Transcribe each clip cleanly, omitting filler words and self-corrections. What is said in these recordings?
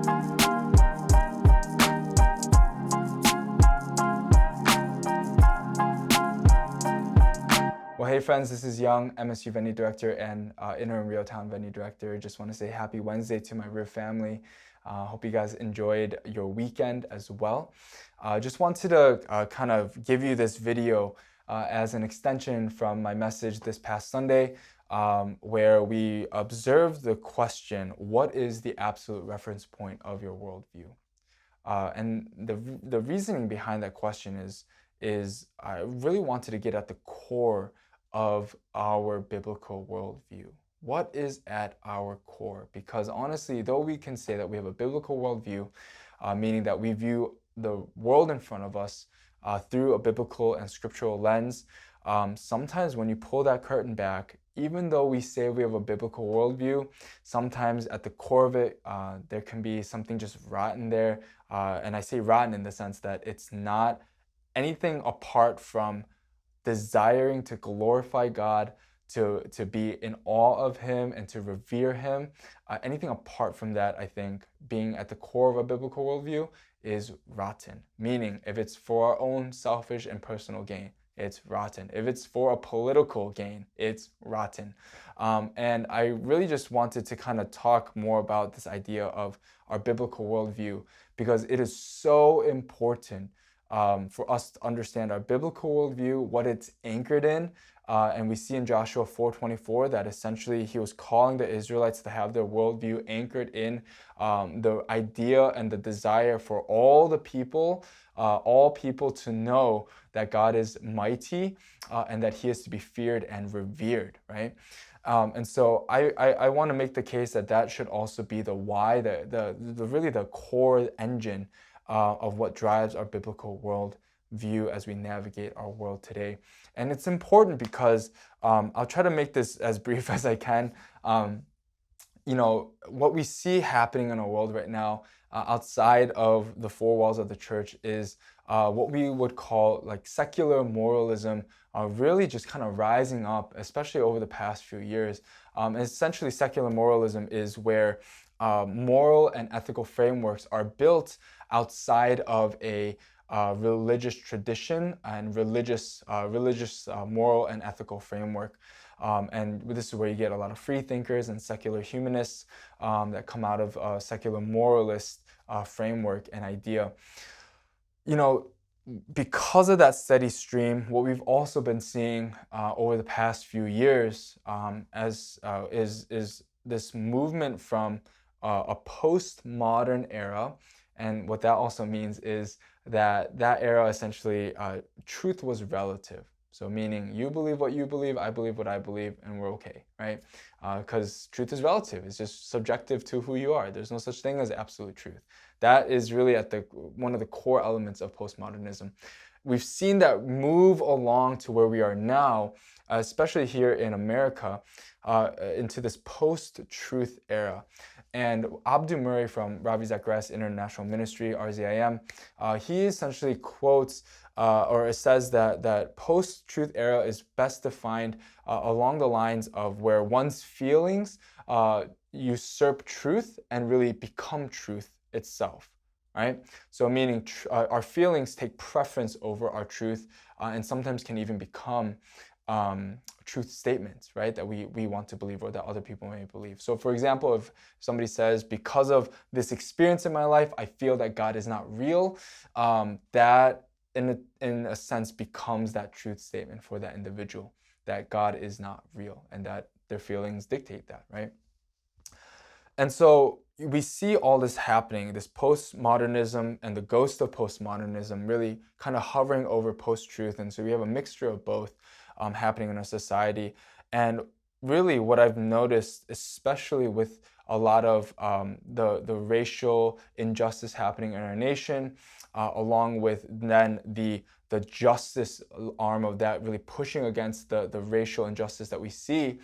Well, hey friends, this is Young, MSU Venue Director and Interim Real-Time Venue Director. Just want to say happy Wednesday to my Riv family. Hope you guys enjoyed your weekend as well. Just wanted to kind of give you this video as an extension from my message this past Sunday, where we observed the question, what is the absolute reference point of your worldview? And the reasoning behind that question is I really wanted to get at the core of our biblical worldview. What is at our core? Because honestly, though we can say that we have a biblical worldview, meaning that we view the world in front of us through a biblical and scriptural lens, sometimes when you pull that curtain back, even though we say we have a biblical worldview, sometimes at the core of it, there can be something just rotten there. And I say rotten in the sense that it's not anything apart from desiring to glorify God, to be in awe of Him and to revere Him. Anything apart from that, I think, being at the core of a biblical worldview is rotten. Meaning, if it's for our own selfish and personal gain, it's rotten. If it's for a political gain, it's rotten. And I really just wanted to kind of talk more about this idea of our biblical worldview, because it is so important for us to understand our biblical worldview, what it's anchored in. And we see in Joshua 4:24 that essentially he was calling the Israelites to have their worldview anchored in the idea and the desire for all people to know that God is mighty and that He is to be feared and revered, right? And so I want to make the case that that should also be the why, really the core engine of what drives our biblical world view as we navigate our world today. And it's important because I'll try to make this as brief as I can. What we see happening in our world right now outside of the four walls of the church is what we would call like secular moralism, really just kind of rising up, especially over the past few years. Essentially, secular moralism is where moral and ethical frameworks are built outside of a religious tradition and religious moral and ethical framework. And this is where you get a lot of free thinkers and secular humanists that come out of a secular moralist framework and idea. Because of that steady stream, what we've also been seeing over the past few years is this movement from a postmodern era. And what that also means is that era essentially, truth was relative. So meaning you believe what you believe, I believe what I believe, and we're okay, right? Because truth is relative. It's just subjective to who you are. There's no such thing as absolute truth. That is really at one of the core elements of postmodernism. We've seen that move along to where we are now, especially here in America, into this post-truth era. And Abdu Murray from Ravi Zacharias International Ministry, RZIM, he essentially quotes or says that post-truth era is best defined along the lines of where one's feelings usurp truth and really become truth itself, right? So meaning our feelings take preference over our truth and sometimes can even become truth statements, right, that we want to believe or that other people may believe. So for example, if somebody says, because of this experience in my life, I feel that God is not real, that in a sense becomes that truth statement for that individual, that God is not real and that their feelings dictate that, right? And so we see all this happening, this postmodernism and the ghost of postmodernism really kind of hovering over post-truth. And so we have a mixture of both happening in our society. And really what I've noticed, especially with a lot of the racial injustice happening in our nation, along with then the justice arm of that really pushing against the racial injustice that we see,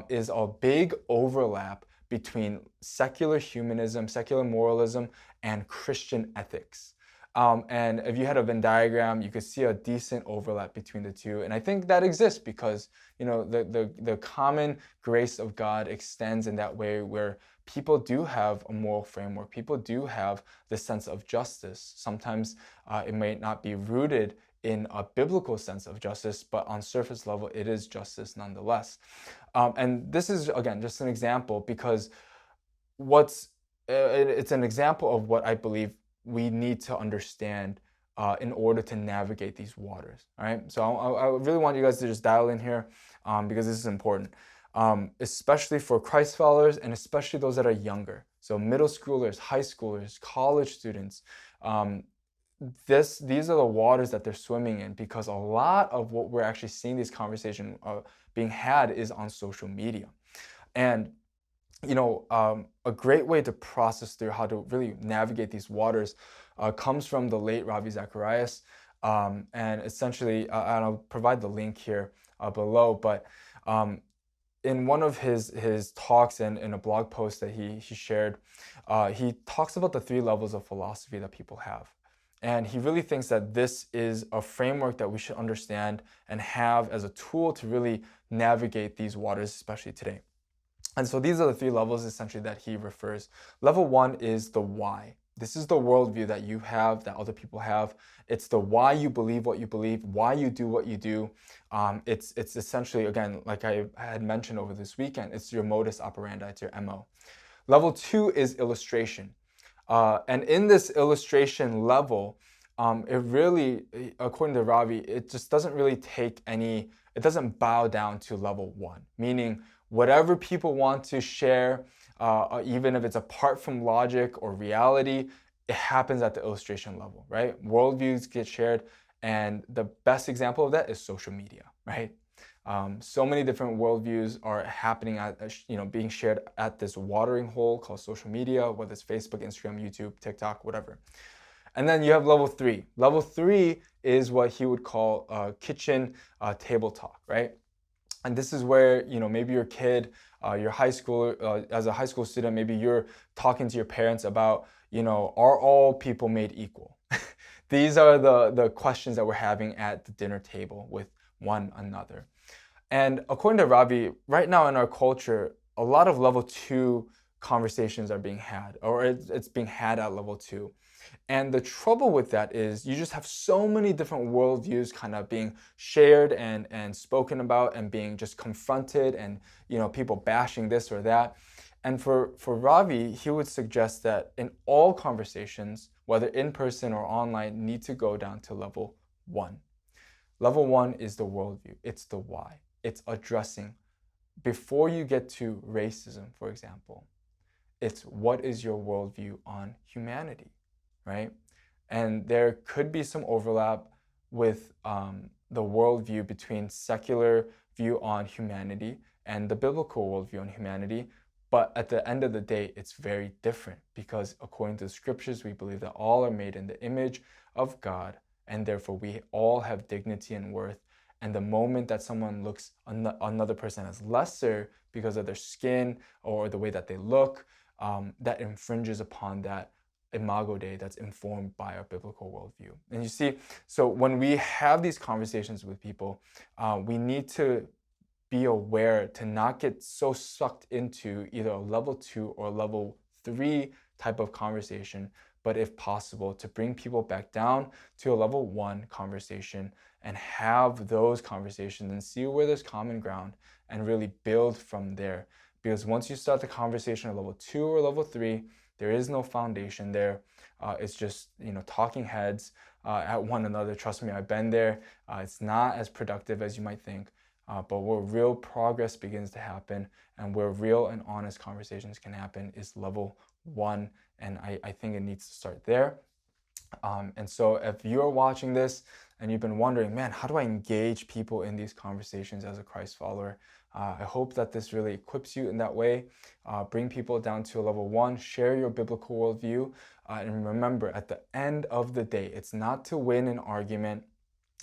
is a big overlap between secular humanism, secular moralism, and Christian ethics. And if you had a Venn diagram, you could see a decent overlap between the two. And I think that exists because, the common grace of God extends in that way where people do have a moral framework. People do have the sense of justice. Sometimes it may not be rooted in a biblical sense of justice, but on surface level, it is justice nonetheless. And this is, again, just an example because it's an example of what I believe we need to understand in order to navigate these waters. All right. So I really want you guys to just dial in here because this is important, especially for Christ followers and especially those that are younger. So middle schoolers, high schoolers, college students. These are the waters that they're swimming in because a lot of what we're actually seeing these conversations being had is on social media. And a great way to process through how to really navigate these waters comes from the late Ravi Zacharias. And essentially, and I'll provide the link here below, but in one of his talks and in a blog post that he shared, he talks about the 3 levels of philosophy that people have. And he really thinks that this is a framework that we should understand and have as a tool to really navigate these waters, especially today. And so these are the 3 levels essentially that he refers. Level 1 is the why. This is the worldview that you have, that other people have. It's the why you believe what you believe, why you do what you do. It's essentially, again, like I had mentioned over this weekend, it's your modus operandi, it's your MO. Level 2 is illustration. And in this illustration level, it really, according to Ravi, it just doesn't really it doesn't bow down to level 1, meaning whatever people want to share, even if it's apart from logic or reality, it happens at the illustration level, right? Worldviews get shared, and the best example of that is social media, right? So many different worldviews are happening being shared at this watering hole called social media, whether it's Facebook, Instagram, YouTube, TikTok, whatever. And then you have level 3. Level 3 is what he would call kitchen table talk, right? And this is where, maybe your kid, your high school, as a high school student, maybe you're talking to your parents about, are all people made equal? These are the questions that we're having at the dinner table with one another. And according to Ravi, right now in our culture, a lot of level 2 conversations are being had, or it's being had at level 2. And the trouble with that is you just have so many different worldviews kind of being shared and spoken about and being just confronted and, people bashing this or that. And for Ravi, he would suggest that in all conversations, whether in person or online, need to go down to level 1. Level 1 is the worldview. It's the why. It's addressing, before you get to racism, for example, it's what is your worldview on humanity, right? And there could be some overlap with the worldview between secular view on humanity and the biblical worldview on humanity. But at the end of the day, it's very different because according to the scriptures, we believe that all are made in the image of God, and therefore we all have dignity and worth. And the moment that someone looks another person as lesser because of their skin or the way that they look, that infringes upon that imago Dei that's informed by our biblical worldview. And you see, so when we have these conversations with people, we need to be aware to not get so sucked into either a level 2 or level 3 type of conversation, but if possible, to bring people back down to a level 1 conversation and have those conversations and see where there's common ground and really build from there. Because once you start the conversation at level 2 or level 3, there is no foundation there. It's just, talking heads at one another. Trust me, I've been there. It's not as productive as you might think. But where real progress begins to happen and where real and honest conversations can happen is level 1. And I think it needs to start there. And so if you're watching this and you've been wondering, man, how do I engage people in these conversations as a Christ follower? I hope that this really equips you in that way. Bring people down to a level 1, share your biblical worldview. And remember, at the end of the day, it's not to win an argument.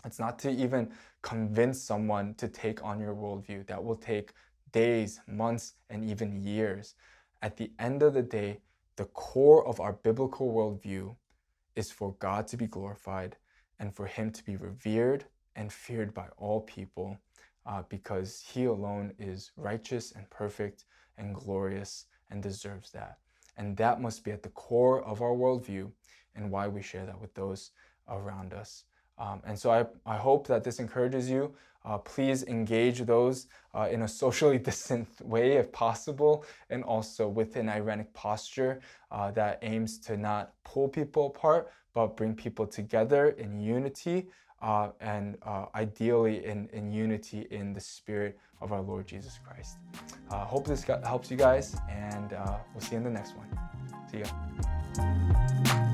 It's not to even convince someone to take on your worldview. That will take days, months, and even years. At the end of the day, the core of our biblical worldview is for God to be glorified and for him to be revered and feared by all people, because he alone is righteous and perfect and glorious and deserves that. And that must be at the core of our worldview and why we share that with those around us. And so I hope that this encourages you. Please engage those in a socially distant way if possible, and also with an irenic posture that aims to not pull people apart, but bring people together in unity, and ideally in unity in the Spirit of our Lord Jesus Christ. Hope this helps you guys, and we'll see you in the next one. See ya.